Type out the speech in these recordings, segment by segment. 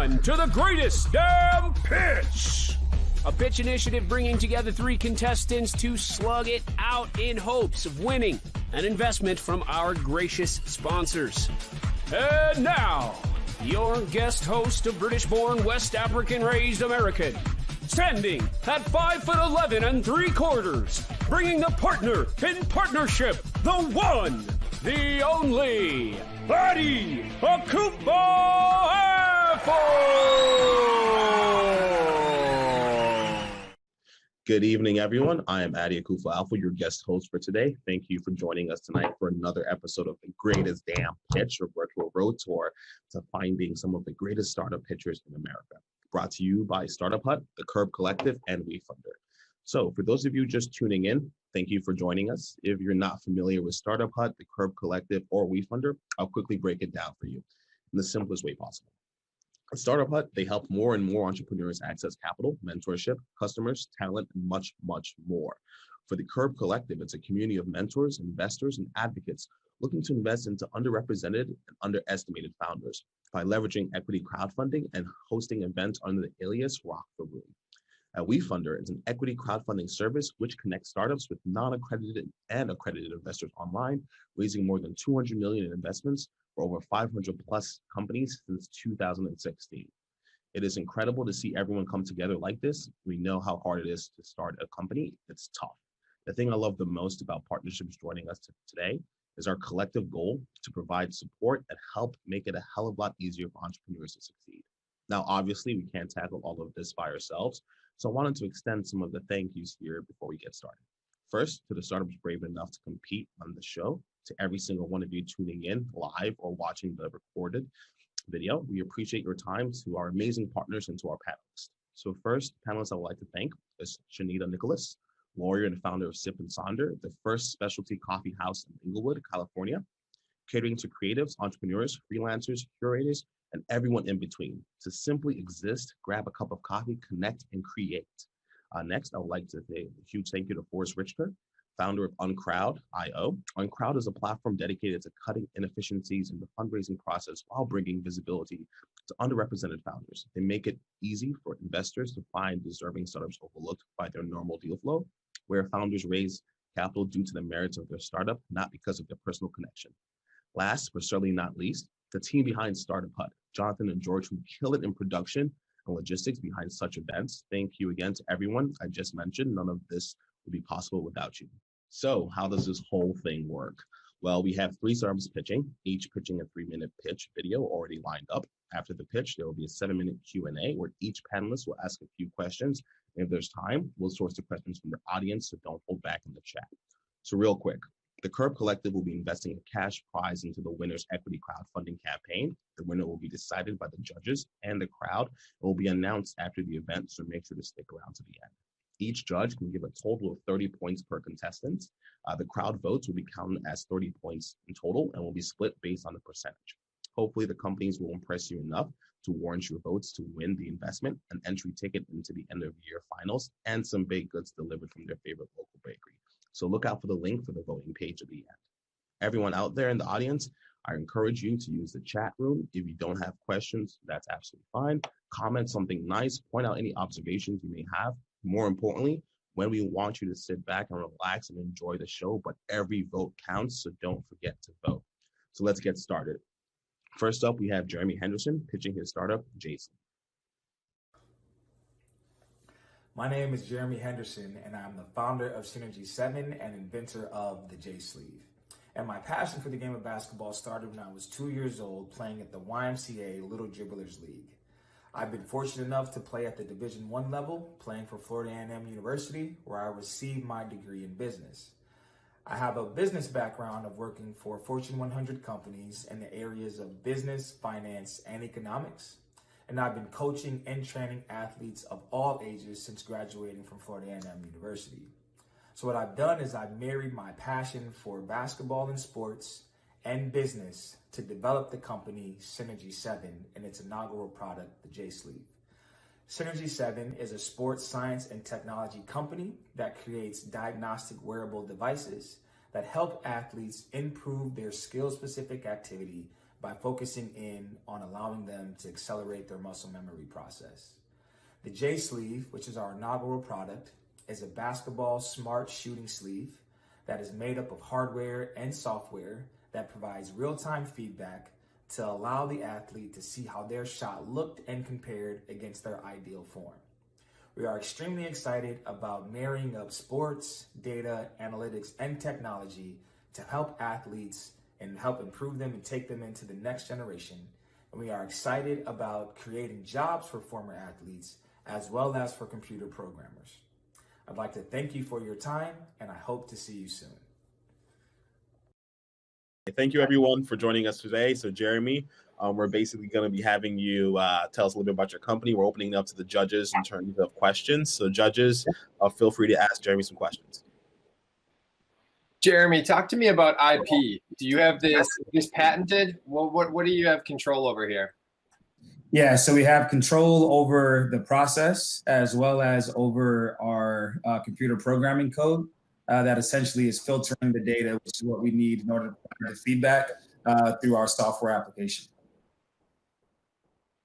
on to the Greatest Damn Pitch, a pitch initiative bringing together 3 contestants to slug it out in hopes of winning an investment from our gracious sponsors. And now, your guest host, a British-born, West African-raised American, standing at 5'11" 3/4, bringing the partner in partnership, the one, the only, Adi Akufo-Addo. Good evening, everyone. I am Adi Akufo-Addo, your guest host for today. Thank you for joining us tonight for another episode of the Greatest Damn Pitch, a virtual road tour to finding some of the greatest startup pitchers in America. Brought to you by Startup Hut, the Curb Collective, and Wefunder. So for those of you just tuning in, thank you for joining us. If you're not familiar with Startup Hut, the Curb Collective, or Wefunder, I'll quickly break it down for you in the simplest way possible. At Startup Hut, they help more and more entrepreneurs access capital, mentorship, customers, talent, and much, much more. For the Curb Collective, it's a community of mentors, investors, and advocates looking to invest into underrepresented and underestimated founders by leveraging equity crowdfunding and hosting events under the alias Rock the Room. At Wefunder, it's an equity crowdfunding service which connects startups with non-accredited and accredited investors online, raising more than $200 million in investments for over 500 plus companies since 2016. It is incredible to see everyone come together like this. We know how hard it is to start a company. It's tough. The thing I love the most about partnerships joining us today is our collective goal to provide support and help make it a hell of a lot easier for entrepreneurs to succeed. Now, obviously, we can't tackle all of this by ourselves, so I wanted to extend some of the thank yous here before we get started. First, to the startups brave enough to compete on the show, to every single one of you tuning in live or watching the recorded video, we appreciate your time. To our amazing partners and to our panelists. So first, panelists I would like to thank is Shanita Nicholas, lawyer and founder of Sip and Sonder, the first specialty coffee house in Inglewood, California, catering to creatives, entrepreneurs, freelancers, curators, and everyone in between to simply exist, grab a cup of coffee, connect, and create. Next, I would like to say a huge thank you to Richter, founder of Uncrowd.io. Uncrowd is a platform dedicated to cutting inefficiencies in the fundraising process while bringing visibility to underrepresented founders. They make it easy for investors to find deserving startups overlooked by their normal deal flow, where founders raise capital due to the merits of their startup, not because of their personal connection. Last, but certainly not least, the team behind Startup Hut, Jonathan and George, who kill it in production and logistics behind such events. Thank you again to everyone I just mentioned. None of this would be possible without you. So how does this whole thing work? Well, we have 3 startups pitching, each pitching a 3-minute pitch video already lined up. After the pitch, there will be a 7-minute Q&A where each panelist will ask a few questions. And if there's time, we'll source the questions from the audience, so don't hold back in the chat. So real quick, the Curb Collective will be investing a cash prize into the winner's equity crowdfunding campaign. The winner will be decided by the judges and the crowd. It will be announced after the event, so make sure to stick around to the end. Each judge can give a total of 30 points per contestant. The crowd votes will be counted as 30 points in total and will be split based on the percentage. Hopefully, the companies will impress you enough to warrant your votes to win the investment, an entry ticket into the end of year finals, and some baked goods delivered from their favorite local bakery. So look out for the link for the voting page at the end. Everyone out there in the audience, I encourage you to use the chat room. If you don't have questions, that's absolutely fine. Comment something nice, point out any observations you may have. More importantly, when we want you to sit back and relax and enjoy the show, but every vote counts, so don't forget to vote. So let's get started. First up, we have Jeremy Henderson pitching his startup, JSleeve. My name is Jeremy Henderson, and I'm the founder of Synergy 7 and inventor of the JSleeve. And my passion for the game of basketball started when I was 2 years old playing at the YMCA Little Dribblers League. I've been fortunate enough to play at the Division I level, playing for Florida A&M University, where I received my degree in business. I have a business background of working for Fortune 100 companies in the areas of business, finance, and economics. And I've been coaching and training athletes of all ages since graduating from Florida A&M University. So what I've done is I've married my passion for basketball and sports and business to develop the company Synergy 7 and its inaugural product, the JSleeve. Synergy 7 is a sports science and technology company that creates diagnostic wearable devices that help athletes improve their skill-specific activity by focusing in on allowing them to accelerate their muscle memory process. The JSleeve, which is our inaugural product, is a basketball smart shooting sleeve that is made up of hardware and software that provides real-time feedback to allow the athlete to see how their shot looked and compared against their ideal form. We are extremely excited about marrying up sports, data, analytics, and technology to help athletes and help improve them and take them into the next generation. And we are excited about creating jobs for former athletes as well as for computer programmers. I'd like to thank you for your time, and I hope to see you soon. Thank you, everyone, for joining us today. So, Jeremy, we're basically going to be having you tell us a little bit about your company. We're opening it up to the judges in terms of questions. So, judges, feel free to ask Jeremy some questions. Jeremy, talk to me about IP. Do you have this patented? What do you have control over here? Yeah, so we have control over the process as well as over our computer programming code that essentially is filtering the data, which is what we need in order to provide the feedback through our software application.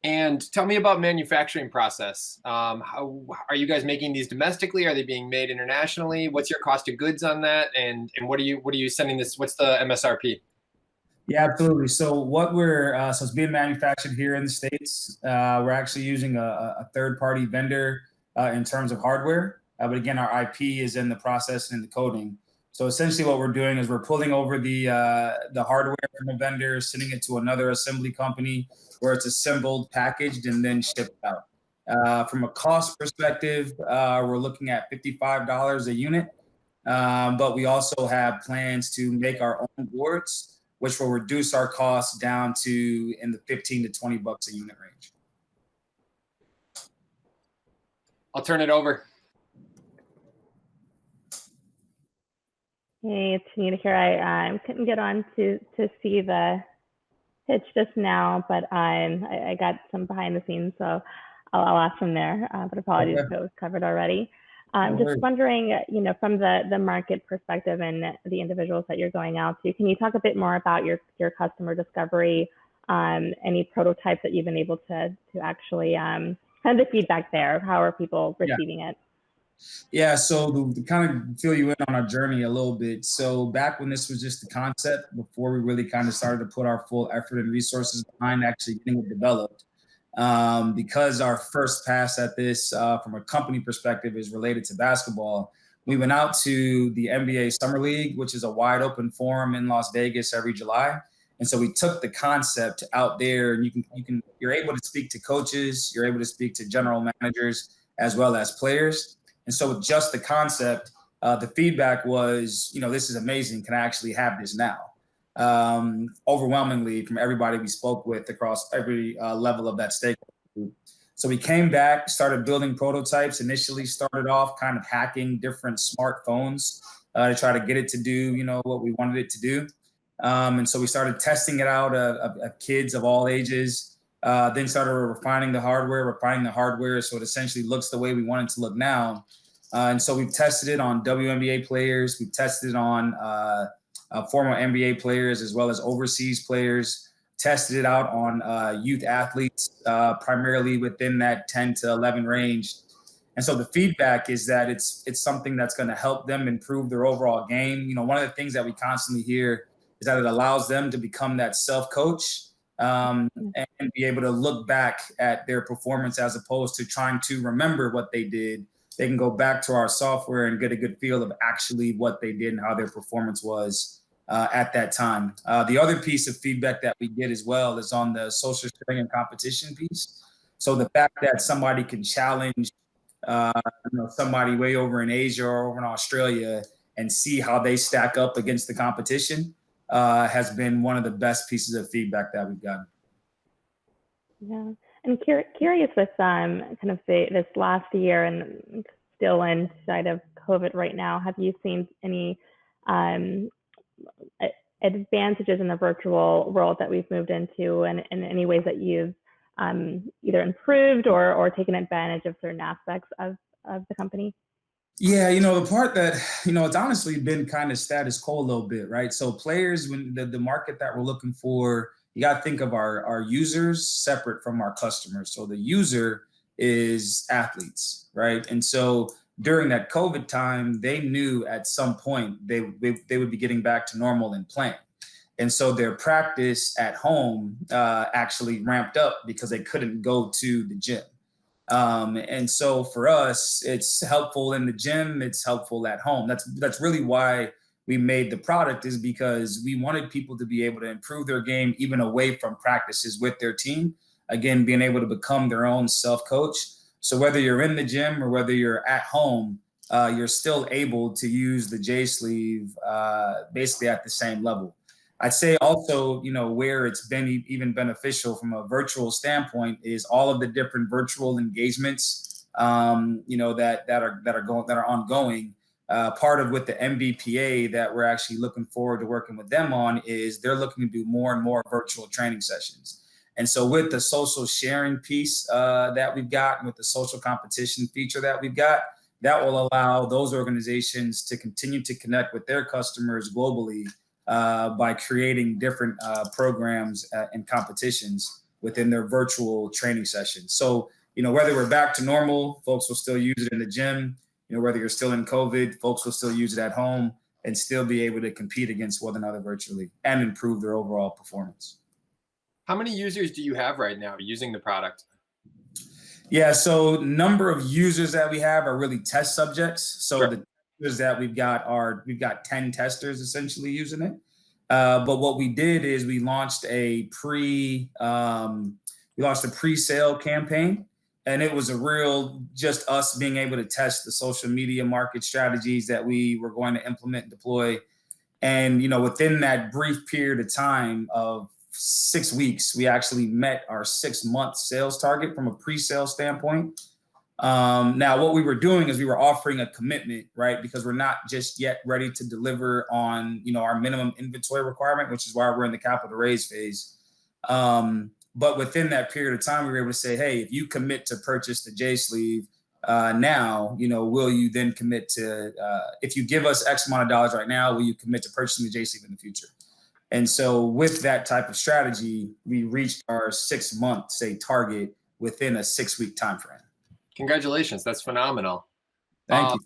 And tell me about manufacturing process. How are you guys making these domestically? Are they being made internationally? What's your cost of goods on that? And what are you sending this? What's the MSRP? Yeah, absolutely. So what so it's being manufactured here in the States. We're actually using a third-party vendor in terms of hardware. But again, our IP is in the process and the coding. So essentially what we're doing is we're pulling over the hardware from a vendor, sending it to another assembly company where it's assembled, packaged, and then shipped out. From a cost perspective, we're looking at $55 a unit. But we also have plans to make our own boards, which will reduce our costs down to in the 15 to 20 bucks a unit range. I'll turn it over. Hey, it's Shanita here. I couldn't get on to see the pitch just now, but I got some behind the scenes, so I'll ask from there. But apologies if it was covered already. Just wondering, from the market perspective and the individuals that you're going out to, can you talk a bit more about your customer discovery, any prototypes that you've been able to actually, kind of the feedback there? How are people receiving it? Yeah, so to kind of fill you in on our journey a little bit. So back when this was just the concept, before we really kind of started to put our full effort and resources behind actually getting it developed, because our first pass at this from a company perspective is related to basketball, we went out to the NBA Summer League, which is a wide open forum in Las Vegas every July. And so we took the concept out there, and you're able to speak to coaches, you're able to speak to general managers as well as players. And so with just the concept, the feedback was, this is amazing. Can I actually have this now? Overwhelmingly from everybody we spoke with across every level of that stakeholder group. So we came back, started building prototypes, initially started off kind of hacking different smartphones to try to get it to do, what we wanted it to do. And so we started testing it out of kids of all ages, then started refining the hardware so it essentially looks the way we want it to look now. And so we've tested it on WNBA players. We've tested it on former NBA players as well as overseas players, tested it out on youth athletes, primarily within that 10 to 11 range. And so the feedback is that it's something that's going to help them improve their overall game. One of the things that we constantly hear is that it allows them to become that self-coach and be able to look back at their performance as opposed to trying to remember what they did. They can go back to our software and get a good feel of actually what they did and how their performance was at that time. The other piece of feedback that we get as well is on the social sharing and competition piece. So the fact that somebody can challenge somebody way over in Asia or over in Australia and see how they stack up against the competition has been one of the best pieces of feedback that we've gotten. Yeah, and curious with kind of this last year and still inside of COVID right now, have you seen any advantages in the virtual world that we've moved into, and in any ways that you've either improved or taken advantage of certain aspects of the company? Yeah, the part that, it's honestly been kind of status quo a little bit, right? So players, when the market that we're looking for you got to think of our users separate from our customers. So the user is athletes, right? And so during that COVID time, they knew at some point they would be getting back to normal and playing. And so their practice at home actually ramped up because they couldn't go to the gym. And so for us, it's helpful in the gym, it's helpful at home. That's really why we made the product, is because we wanted people to be able to improve their game even away from practices with their team. Again, being able to become their own self-coach. So whether you're in the gym or whether you're at home, you're still able to use the JSleeve basically at the same level. I'd say also, where it's been even beneficial from a virtual standpoint is all of the different virtual engagements, that are ongoing. Part of with the MVPA that we're actually looking forward to working with them on is they're looking to do more and more virtual training sessions. And so with the social sharing piece that we've got, and with the social competition feature that we've got, that will allow those organizations to continue to connect with their customers globally by creating different programs and competitions within their virtual training sessions. So, whether we're back to normal, folks will still use it in the gym. Whether you're still in COVID, folks will still use it at home and still be able to compete against one another virtually and improve their overall performance. How many users do you have right now using the product? Yeah, so number of users that we have are really test subjects. So Sure. The users that we've got 10 testers essentially using it. But what we did is we launched a pre-sale campaign, and it was a real just us being able to test the social media market strategies that we were going to implement and deploy. And within that brief period of time of 6 weeks, we actually met our 6-month sales target from a pre-sale standpoint. Now, what we were doing is we were offering a commitment, right? Because we're not just yet ready to deliver on, our minimum inventory requirement, which is why we're in the capital raise phase. But within that period of time, we were able to say, hey, if you commit to purchase the JSleeve now, will you then commit to, if you give us X amount of dollars right now, will you commit to purchasing the JSleeve in the future? And so with that type of strategy, we reached our 6-month, target within a 6-week time frame. Congratulations. That's phenomenal. Thank you.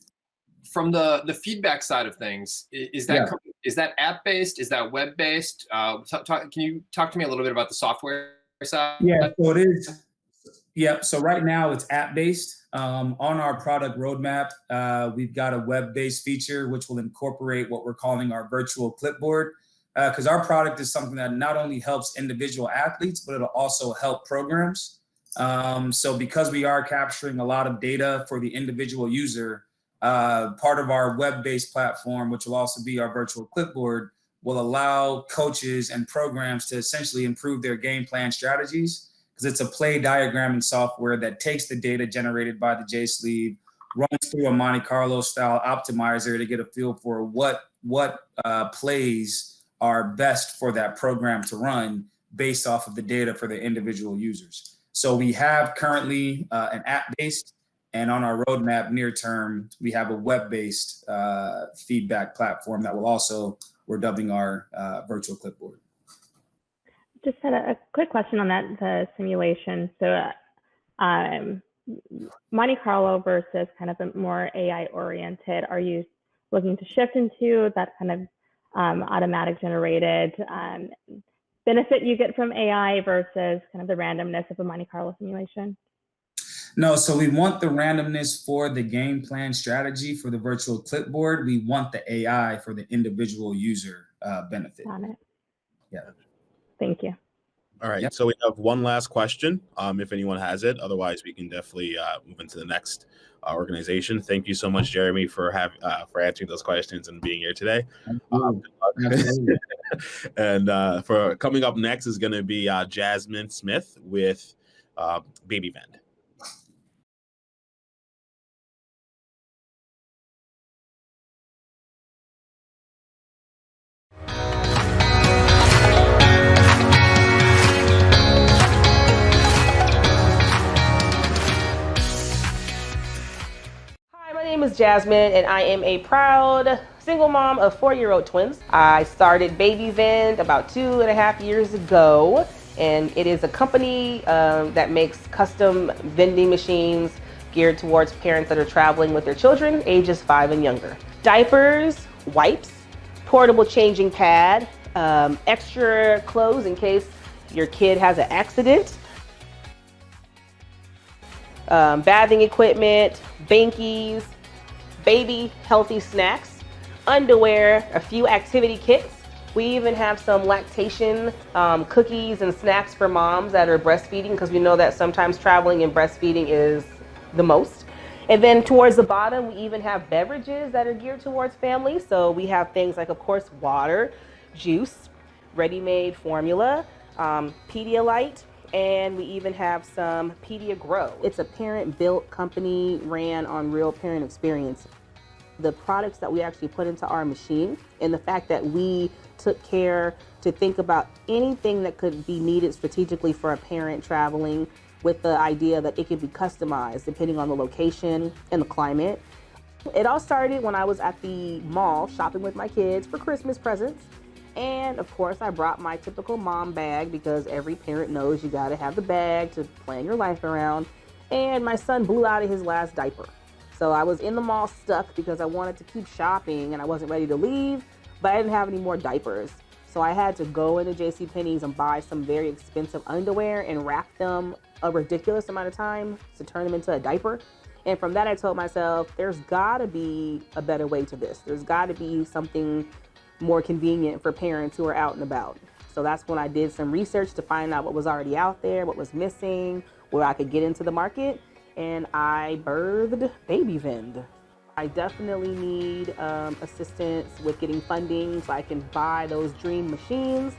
From the feedback side of things, is that app-based? Is that web-based? Can you talk to me a little bit about the software side? Yeah, so it is. Yeah, so right now it's app-based. On our product roadmap, we've got a web-based feature which will incorporate what we're calling our virtual clipboard. Because our product is something that not only helps individual athletes, but it'll also help programs. So because we are capturing a lot of data for the individual user, part of our web-based platform, which will also be our virtual clipboard, will allow coaches and programs to essentially improve their game plan strategies, because it's a play diagramming software that takes the data generated by the JSleeve, runs through a Monte Carlo style optimizer to get a feel for what plays are best for that program to run based off of the data for the individual users. So we have currently an app-based, and on our roadmap near term, we have a web-based feedback platform that we're dubbing our virtual clipboard. Just had a quick question on that, the simulation. So Monte Carlo versus kind of a more AI oriented, are you looking to shift into that kind of automatic generated benefit you get from AI versus kind of the randomness of a Monte Carlo simulation? No, so we want the randomness for the game plan strategy for the virtual clipboard. We want the AI for the individual user benefit. Got it. Yeah. Thank you. All right. Yep. So we have one last question, if anyone has it. Otherwise, we can definitely move into the next organization. Thank you so much, Jeremy, for answering those questions and being here today. And for coming up next is going to be Jasmine Smith with Babyvend. My name is Jasmine, and I am a proud single mom of 4-year-old twins. I started Babyvend about 2.5 years ago, and it is a company that makes custom vending machines geared towards parents that are traveling with their children, ages 5 and younger. Diapers, wipes, portable changing pad, extra clothes in case your kid has an accident, bathing equipment, Bankies, baby healthy snacks, underwear, a few activity kits. We even have some lactation cookies and snacks for moms that are breastfeeding, because we know that sometimes traveling and breastfeeding is the most. And then towards the bottom, we even have beverages that are geared towards families. So we have things like, of course, water, juice, ready-made formula, Pedialyte, and we even have some PediaGrow. It's a parent-built company ran on real parent experience. The products that we actually put into our machine, and the fact that we took care to think about anything that could be needed strategically for a parent traveling, with the idea that it could be customized depending on the location and the climate. It all started when I was at the mall shopping with my kids for Christmas presents. And of course, I brought my typical mom bag, because every parent knows you gotta have the bag to plan your life around. And my son blew out of his last diaper. So I was in the mall stuck because I wanted to keep shopping and I wasn't ready to leave, but I didn't have any more diapers. So I had to go into JCPenney's and buy some very expensive underwear and wrap them a ridiculous amount of time to turn them into a diaper. And from that, I told myself, there's gotta be a better way to this. There's gotta be something more convenient for parents who are out and about. So that's when I did some research to find out what was already out there, what was missing, where I could get into the market, and I birthed Babyvend. I definitely need assistance with getting funding so I can buy those dream machines.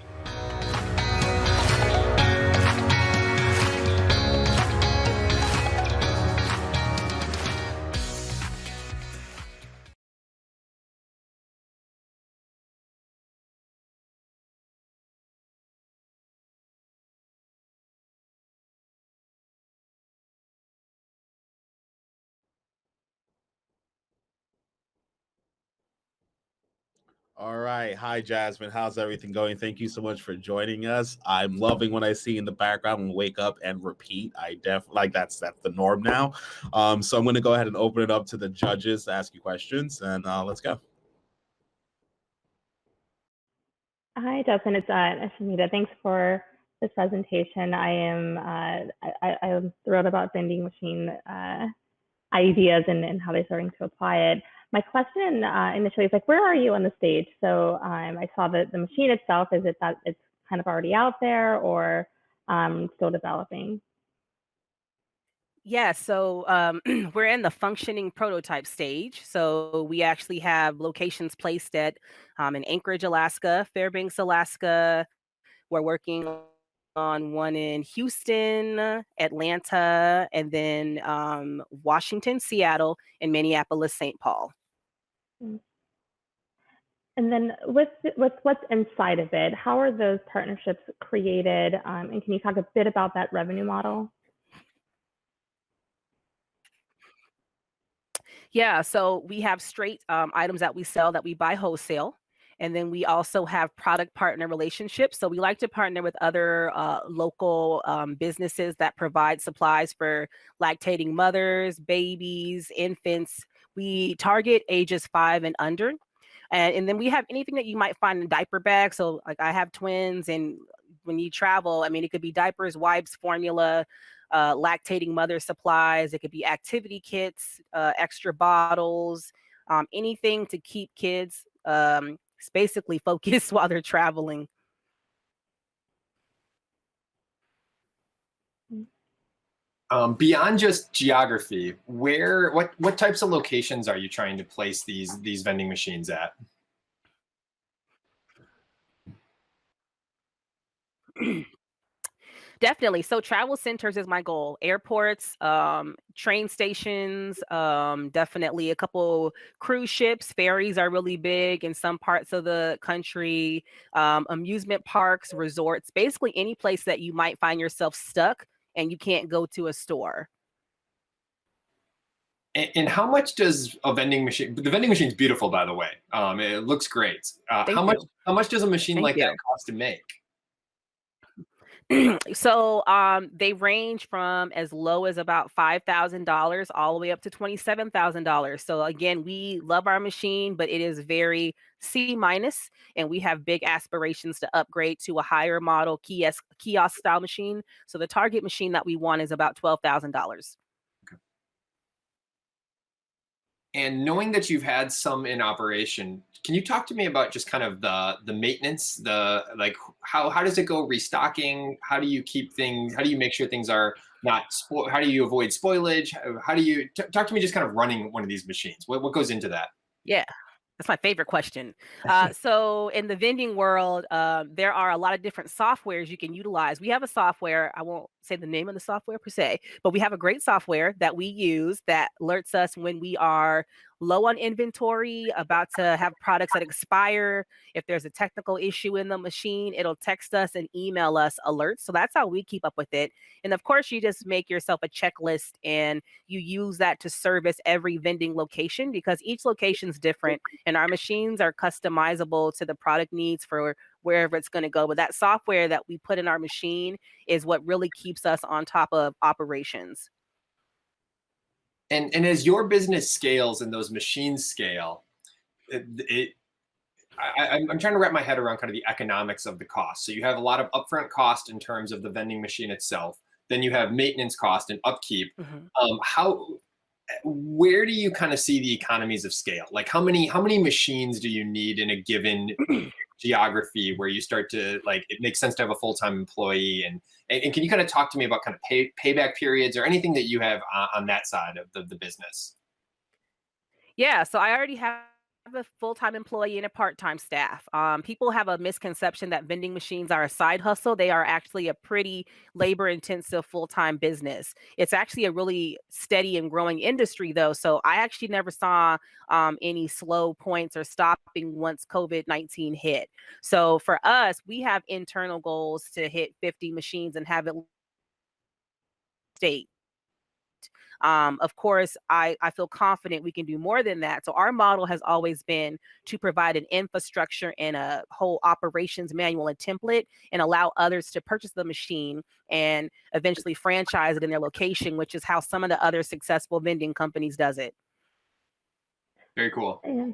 All right. Hi, Jasmine. How's everything going? Thank you so much for joining us. I'm loving what I see in the background and wake up and repeat. I definitely like that's the norm now. So I'm going to go ahead and open it up to the judges to ask you questions, and let's go. Hi, Justin. It's Shanita. Thanks for this presentation. I'm thrilled about vending machine ideas and how they're starting to apply it. My question initially is like, where are you on the stage? So I saw that the machine itself, is it that it's kind of already out there, or still developing? Yeah, so we're in the functioning prototype stage. So we actually have locations placed at in Anchorage, Alaska, Fairbanks, Alaska. We're working on one in Houston, Atlanta, and then Washington, Seattle, and Minneapolis, St. Paul. And then with what's inside of it, how are those partnerships created? And can you talk a bit about that revenue model? Yeah, so we have straight items that we sell that we buy wholesale. And then we also have product partner relationships. So we like to partner with other local businesses that provide supplies for lactating mothers, babies, infants. We target ages 5 and under. And then we have anything that you might find in a diaper bag. So like I have twins, and when you travel, I mean, it could be diapers, wipes, formula, lactating mother supplies. It could be activity kits, extra bottles, anything to keep kids basically focused while they're traveling. Beyond just geography, what types of locations are you trying to place these vending machines at? Definitely. So travel centers is my goal. Airports, train stations, definitely a couple cruise ships. Ferries are really big in some parts of the country. Amusement parks, resorts, basically any place that you might find yourself stuck and you can't go to a store. And how much does a vending machine? The vending machine's beautiful, by the way. It looks great. Thank you. How much does a machine Thank like that you. cost to make? So they range from as low as about $5,000 all the way up to $27,000. So again, we love our machine, but it is very C minus, and we have big aspirations to upgrade to a higher model kiosk style machine. So the target machine that we want is about $12,000. And knowing that you've had some in operation, can you talk to me about just kind of the maintenance, like how does it go restocking? How do you keep things? How do you make sure things are not how do you avoid spoilage? How do you talk to me just kind of running one of these machines? What goes into that? Yeah. That's my favorite question. So in the vending world, there are a lot of different softwares you can utilize. We have a software, I won't say the name of the software per se, but we have a great software that we use that alerts us when we are low on inventory, about to have products that expire. If there's a technical issue in the machine, it'll text us and email us alerts. So that's how we keep up with it. And of course, you just make yourself a checklist and you use that to service every vending location, because each location's different and our machines are customizable to the product needs for wherever it's going to go. But that software that we put in our machine is what really keeps us on top of operations. And as your business scales and those machines scale, I'm trying to wrap my head around kind of the economics of the cost. So you have a lot of upfront cost in terms of the vending machine itself. Then you have maintenance cost and upkeep. Where do you kind of see the economies of scale? Like how many machines do you need in a given geography where you start to, like, it makes sense to have a full-time employee? And can you kind of talk to me about kind of payback periods or anything that you have on that side of the business? Yeah, so I already have a full-time employee and a part-time staff. People have a misconception that vending machines are a side hustle. They are actually a pretty labor-intensive full-time business. It's actually a really steady and growing industry, though. So I actually never saw any slow points or stopping once COVID-19 hit. So for us, we have internal goals to hit 50 machines and have it state. Of course, I feel confident we can do more than that. So our model has always been to provide an infrastructure and a whole operations manual and template and allow others to purchase the machine and eventually franchise it in their location, which is how some of the other successful vending companies does it. Very cool. I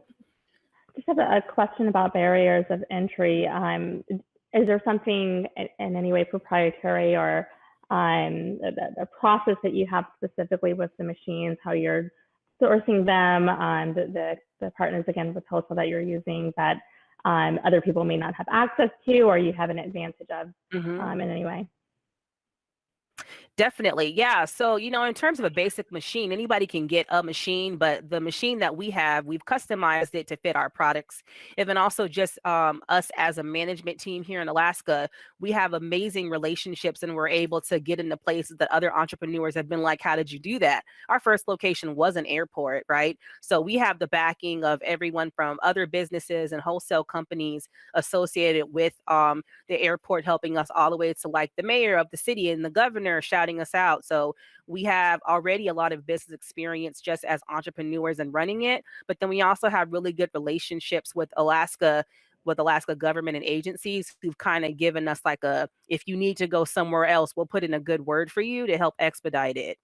just have a question about barriers of entry. Is there something in any way proprietary or the process that you have specifically with the machines, how you're sourcing them, the partners, again, with Wholesale that you're using that other people may not have access to, or you have an advantage of in any way? Definitely. Yeah. So, in terms of a basic machine, anybody can get a machine, but the machine that we have, we've customized it to fit our products. And then also just us as a management team here in Alaska, we have amazing relationships and we're able to get into places that other entrepreneurs have been like, how did you do that? Our first location was an airport, right? So we have the backing of everyone from other businesses and wholesale companies associated with the airport, helping us all the way to like the mayor of the city and the governor shouting us out. So we have already a lot of business experience just as entrepreneurs and running it, but then we also have really good relationships with Alaska government and agencies who've kind of given us like if you need to go somewhere else, we'll put in a good word for you to help expedite it.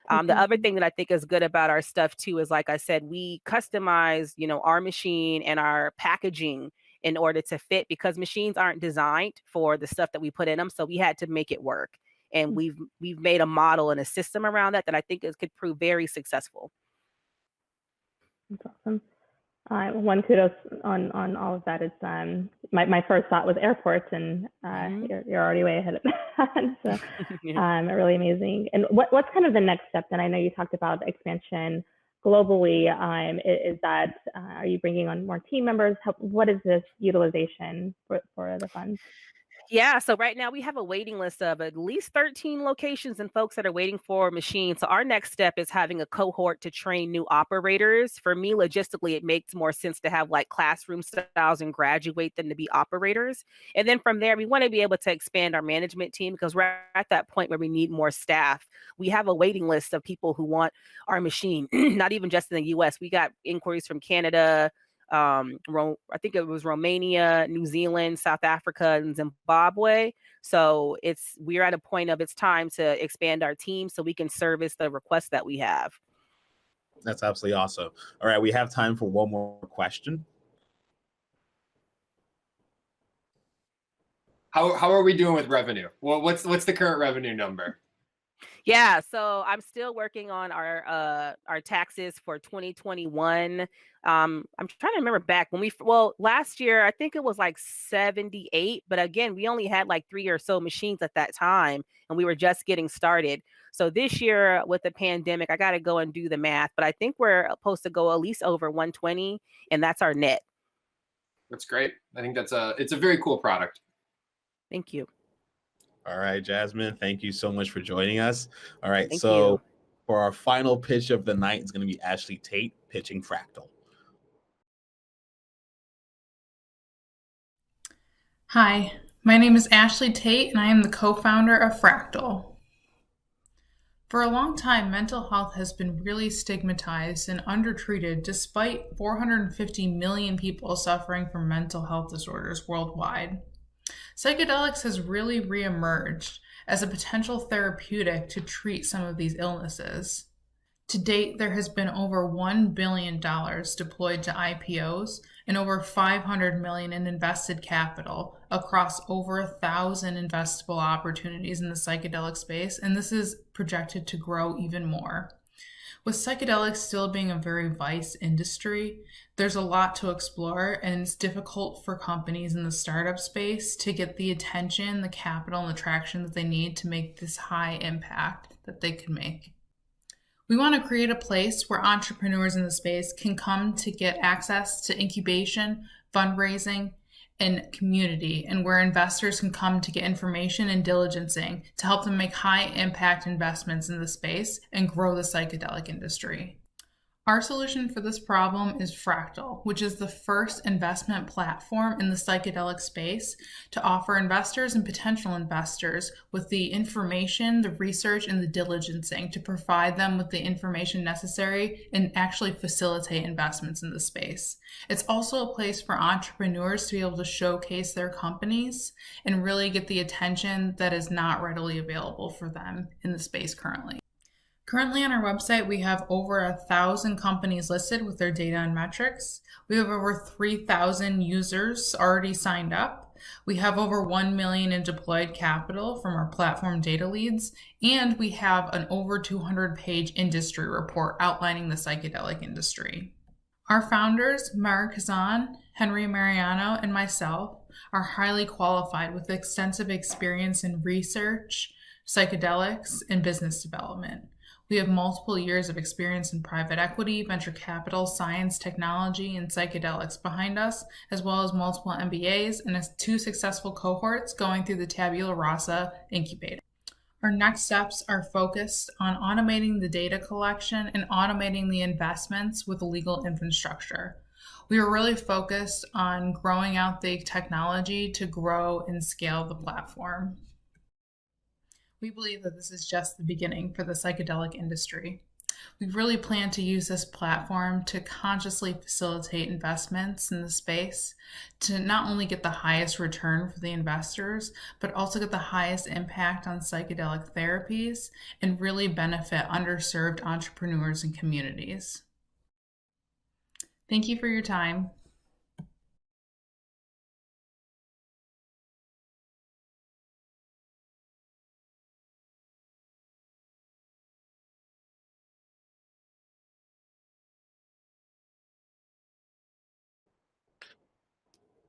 The other thing that I think is good about our stuff too is, like I said, we customize, our machine and our packaging in order to fit, because machines aren't designed for the stuff that we put in them. So we had to make it work. And we've made a model and a system around that I think could prove very successful. That's awesome. One kudos on all of that. It's my first thought was airports, and you're already way ahead of that. So really amazing. And what's kind of the next step then? I know you talked about expansion globally. Is that are you bringing on more team members? What is this utilization for the funds? Yeah, so right now we have a waiting list of at least 13 locations and folks that are waiting for machines. So our next step is having a cohort to train new operators. For me, logistically, it makes more sense to have like classroom styles and graduate them to be operators. And then from there, we want to be able to expand our management team because we're at that point where we need more staff. We have a waiting list of people who want our machine, not even just in the US. We got inquiries from Canada, I think it was Romania, New Zealand, South Africa, and Zimbabwe. So we're at a point of it's time to expand our team so we can service the requests that we have. That's absolutely awesome. All right, we have time for one more question. How are we doing with revenue? Well, what's the current revenue number? Yeah, so I'm still working on our taxes for 2021. I'm trying to remember back when last year I think it was like 78, but again, we only had like 3 or so machines at that time and we were just getting started. So this year with the pandemic, I got to go and do the math, but I think we're supposed to go at least over 120 and that's our net. That's great. I think it's a very cool product. Thank you. All right, Jasmine, thank you so much for joining us. All right, Thank so you. for our final pitch of the night, it's going to be Ashley Tate pitching Fraqtal. Hi, my name is Ashley Tate, and I am the co-founder of Fraqtal. For a long time, mental health has been really stigmatized and undertreated despite 450 million people suffering from mental health disorders worldwide. Psychedelics has really reemerged as a potential therapeutic to treat some of these illnesses. To date, there has been over $1 billion deployed to IPOs and over $500 million in invested capital across over 1,000 investable opportunities in the psychedelic space, and this is projected to grow even more. With psychedelics still being a very vice industry, there's a lot to explore, and it's difficult for companies in the startup space to get the attention, the capital, and the traction that they need to make this high impact that they can make. We want to create a place where entrepreneurs in the space can come to get access to incubation, fundraising, and community, and where investors can come to get information and diligencing to help them make high impact investments in the space and grow the psychedelic industry. Our solution for this problem is Fraqtal, which is the first investment platform in the psychedelic space to offer investors and potential investors with the information, the research, and the diligencing to provide them with the information necessary and actually facilitate investments in the space. It's also a place for entrepreneurs to be able to showcase their companies and really get the attention that is not readily available for them in the space currently. Currently on our website, we have over 1,000 companies listed with their data and metrics. We have over 3,000 users already signed up. We have over 1 million in deployed capital from our platform data leads, and we have an over 200-page industry report outlining the psychedelic industry. Our founders, Mara Kazan, Henry Mariano, and myself are highly qualified with extensive experience in research, psychedelics, and business development. We have multiple years of experience in private equity, venture capital, science, technology, and psychedelics behind us, as well as multiple MBAs and 2 successful cohorts going through the Tabula Rasa incubator. Our next steps are focused on automating the data collection and automating the investments with legal infrastructure. We are really focused on growing out the technology to grow and scale the platform. We believe that this is just the beginning for the psychedelic industry. We really plan to use this platform to consciously facilitate investments in the space to not only get the highest return for the investors, but also get the highest impact on psychedelic therapies and really benefit underserved entrepreneurs and communities. Thank you for your time.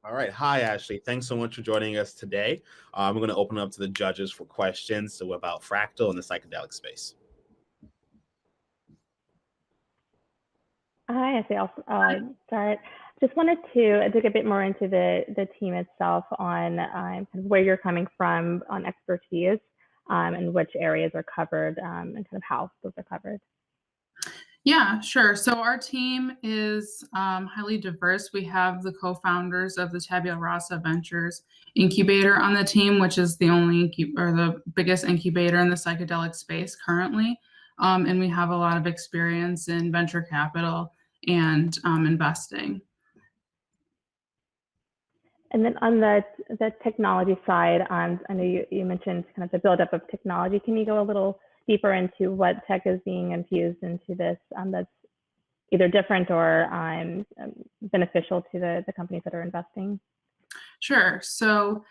All right. Hi, Ashley. Thanks so much for joining us today. I'm going to open up to the judges for questions about Fraqtal and the psychedelic space. Hi, I'll start. Just wanted to dig a bit more into the team itself on kind of where you're coming from on expertise and which areas are covered and kind of how those are covered. Yeah, sure. So our team is highly diverse. We have the co-founders of the Tabula Rasa Ventures incubator on the team, which is the the biggest incubator in the psychedelic space currently. And we have a lot of experience in venture capital and investing. And then on the technology side, I know you mentioned kind of the buildup of technology. Can you go a little deeper into what tech is being infused into this that's either different or beneficial to the companies that are investing? Sure. So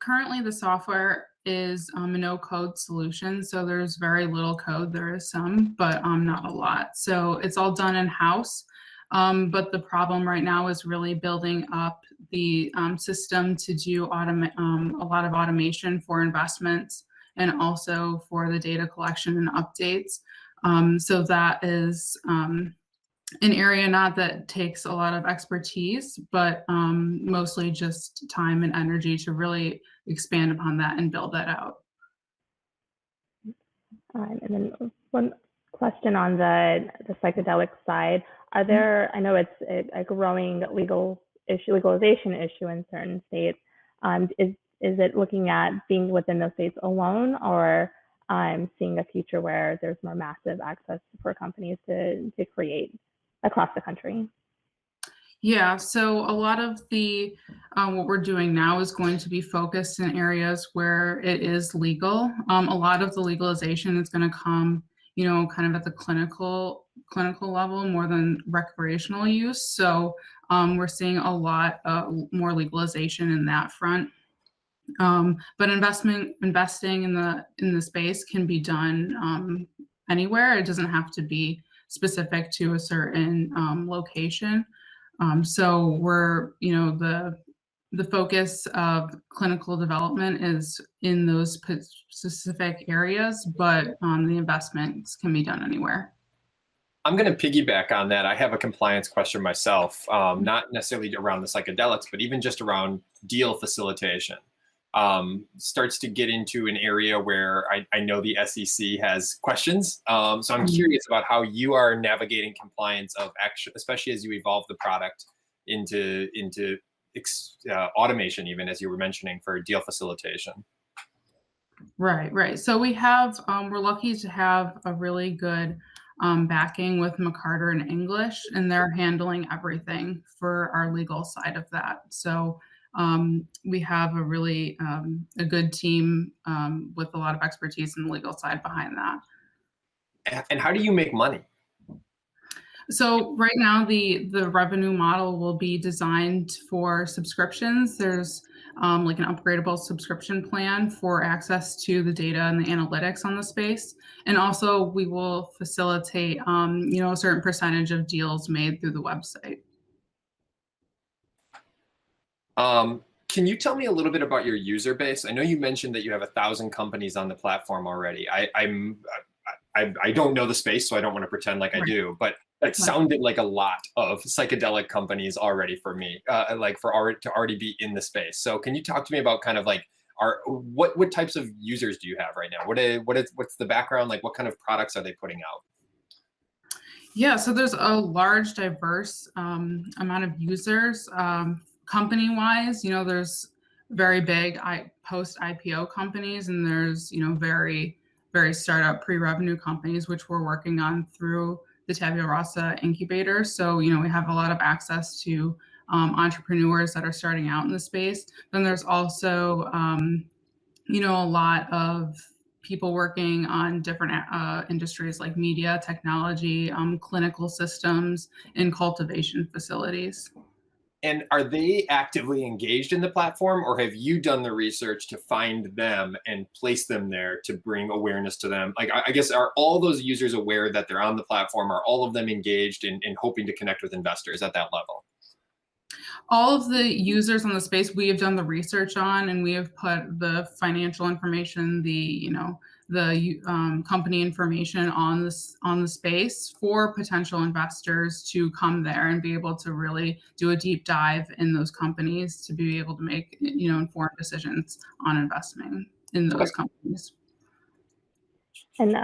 currently the software is a no-code solution. So there's very little code. There is some, but not a lot. So it's all done in-house. But the problem right now is really building up the system to do a lot of automation for investments and also for the data collection and updates. So that is an area not that takes a lot of expertise, but mostly just time and energy to really expand upon that and build that out. And then one question on the psychedelic side. Are there, I know it's a growing legalization issue in certain states. Is it looking at being within those states alone, or seeing a future where there's more massive access for companies to create across the country? Yeah, so a lot of the what we're doing now is going to be focused in areas where it is legal. A lot of the legalization is going to come, kind of at the clinical level more than recreational use. So we're seeing a lot more legalization in that front. But investing in the space can be done anywhere. It doesn't have to be specific to a certain location. So we're, the focus of clinical development is in those specific areas, but the investments can be done anywhere. I'm going to piggyback on that. I have a compliance question myself, not necessarily around the psychedelics, but even just around deal facilitation. Starts to get into an area where I know the SEC has questions. So I'm curious about how you are navigating compliance of action, especially as you evolve the product into automation, even as you were mentioning, for deal facilitation. Right. So we have, we're lucky to have a really good backing with McCarter and English, and they're handling everything for our legal side of that. So we have a really a good team with a lot of expertise in the legal side behind that. And how do you make money? So right now the revenue model will be designed for subscriptions. There's like an upgradable subscription plan for access to the data and the analytics on the space. And also we will facilitate a certain percentage of deals made through the website. Can you tell me a little bit about your user base? I know you mentioned that you have 1,000 companies on the platform already. I don't know the space, so I don't want to pretend like I do, but it sounded like a lot of psychedelic companies already for me, to already be in the space. So can you talk to me about kind of like what types of users do you have right now? What's the background? Like what kind of products are they putting out? Yeah, so there's a large, diverse amount of users. Company-wise, there's very big post-IPO companies, and there's, very, very startup pre-revenue companies, which we're working on through the Tabula Rasa incubator. So, we have a lot of access to entrepreneurs that are starting out in the space. Then there's also, a lot of people working on different industries like media, technology, clinical systems, and cultivation facilities. And are they actively engaged in the platform, or have you done the research to find them and place them there to bring awareness to them? Like, I guess, are all those users aware that they're on the platform? Are all of them engaged in hoping to connect with investors at that level? All of the users on the space we have done the research on, and we have put the financial information, the the company information on the space for potential investors to come there and be able to really do a deep dive in those companies to be able to make informed decisions on investing in those companies. And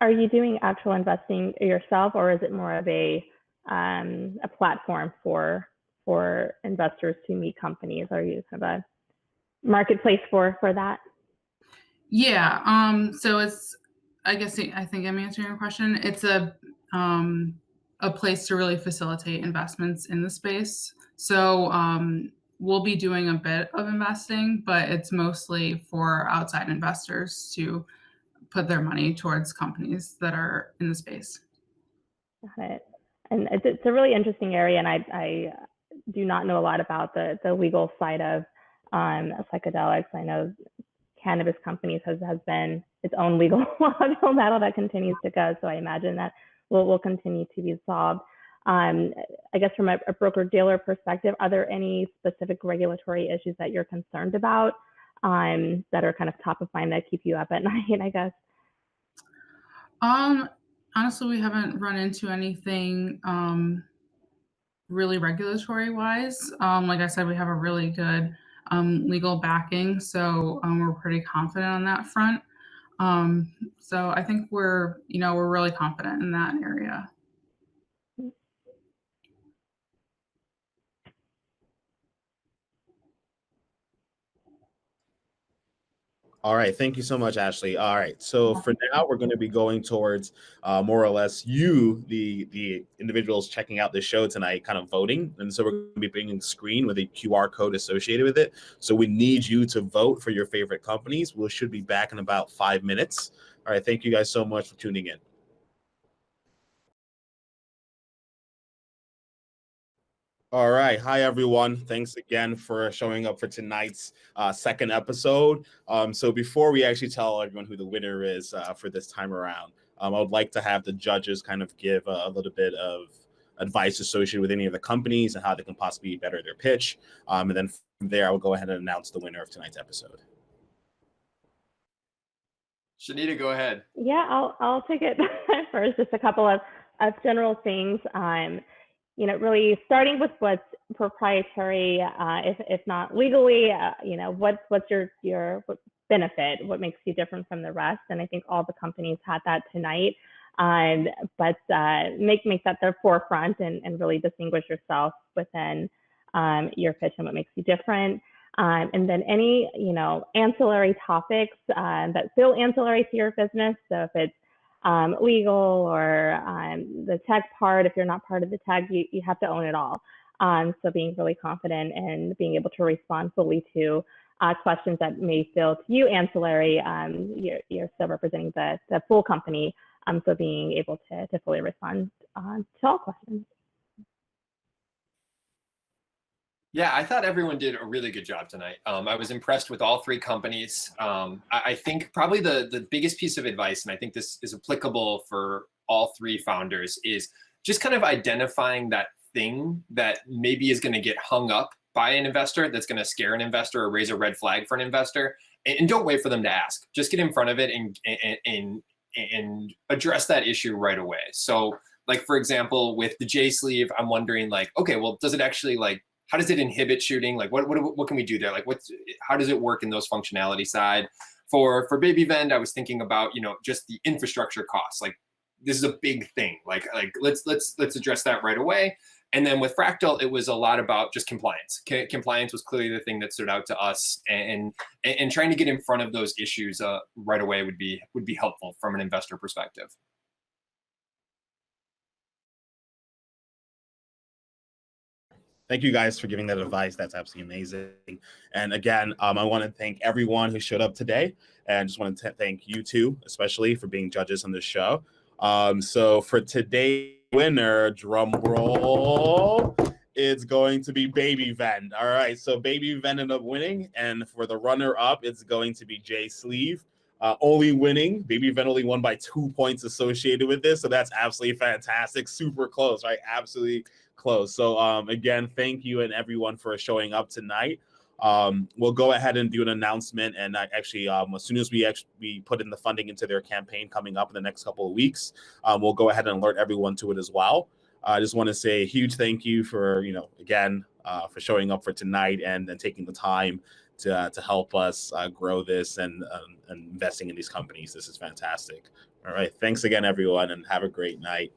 are you doing actual investing yourself, or is it more of a platform for investors to meet companies? Are you kind of a marketplace for that? Yeah. So it's, I think I'm answering your question. It's a place to really facilitate investments in the space. So we'll be doing a bit of investing, but it's mostly for outside investors to put their money towards companies that are in the space. Got it. And it's a really interesting area, and I do not know a lot about the legal side of psychedelics. I know cannabis companies has been its own legal uphill battle that continues to go. So I imagine that will continue to be solved. I guess from a broker-dealer perspective, are there any specific regulatory issues that you're concerned about that are kind of top of mind that keep you up at night, I guess? Honestly, we haven't run into anything really regulatory wise. Like I said, we have a really good legal backing, so we're pretty confident on that front. So I think we're really confident in that area. All right. Thank you so much, Ashley. All right. So for now, we're going to be going towards more or less you, the individuals checking out the show tonight, kind of voting. And so we're going to be bringing a screen with a QR code associated with it. So we need you to vote for your favorite companies. We should be back in about 5 minutes. All right. Thank you guys so much for tuning in. All right. Hi, everyone. Thanks again for showing up for tonight's second episode. So before we actually tell everyone who the winner is for this time around, I would like to have the judges kind of give a little bit of advice associated with any of the companies and how they can possibly better their pitch. And then from there, I will go ahead and announce the winner of tonight's episode. Shanita, go ahead. Yeah, I'll take it first. Just a couple of general things. Really starting with what's proprietary, if not legally, what's your benefit, what makes you different from the rest. And I think all the companies had that tonight, but make that their forefront and really distinguish yourself within your pitch and what makes you different. And then any, ancillary topics that feel ancillary to your business. So if it's legal or the tech part, if you're not part of the tech, you have to own it all. So being really confident and being able to respond fully to questions that may feel to you ancillary, you're still representing the full company. So being able to fully respond to all questions. Yeah, I thought everyone did a really good job tonight. I was impressed with all three companies. I think probably the biggest piece of advice, and I think this is applicable for all three founders, is just kind of identifying that thing that maybe is going to get hung up by an investor, that's going to scare an investor or raise a red flag for an investor. And don't wait for them to ask. Just get in front of it and address that issue right away. So, like, for example, with the JSleeve, I'm wondering, like, okay, well, does it actually, like, how does it inhibit shooting? Like, what can we do there? Like, how does it work in those functionality side? For Babyvend, I was thinking about, just the infrastructure costs. Like, this is a big thing. Like let's address that right away. And then with Fraqtal, it was a lot about just compliance. Compliance was clearly the thing that stood out to us, and trying to get in front of those issues right away would be helpful from an investor perspective. Thank you guys for giving that advice. That's absolutely amazing. And again, I want to thank everyone who showed up today, and just want to thank you two, especially, for being judges on this show. So for today's winner, drum roll, it's going to be Babyvend. All right, so Babyvend ended up winning, and for the runner-up, it's going to be JSleeve. Only winning. Babyvend only won by 2 points associated with this, so that's absolutely fantastic. Super close, right? Absolutely close. So again, thank you and everyone for showing up tonight. We'll go ahead and do an announcement, and actually, as soon as we put in the funding into their campaign coming up in the next couple of weeks, we'll go ahead and alert everyone to it as well. I just want to say a huge thank you for, again, for showing up for tonight and taking the time to help us grow this and investing in these companies. This is fantastic. All right. Thanks again, everyone, and have a great night.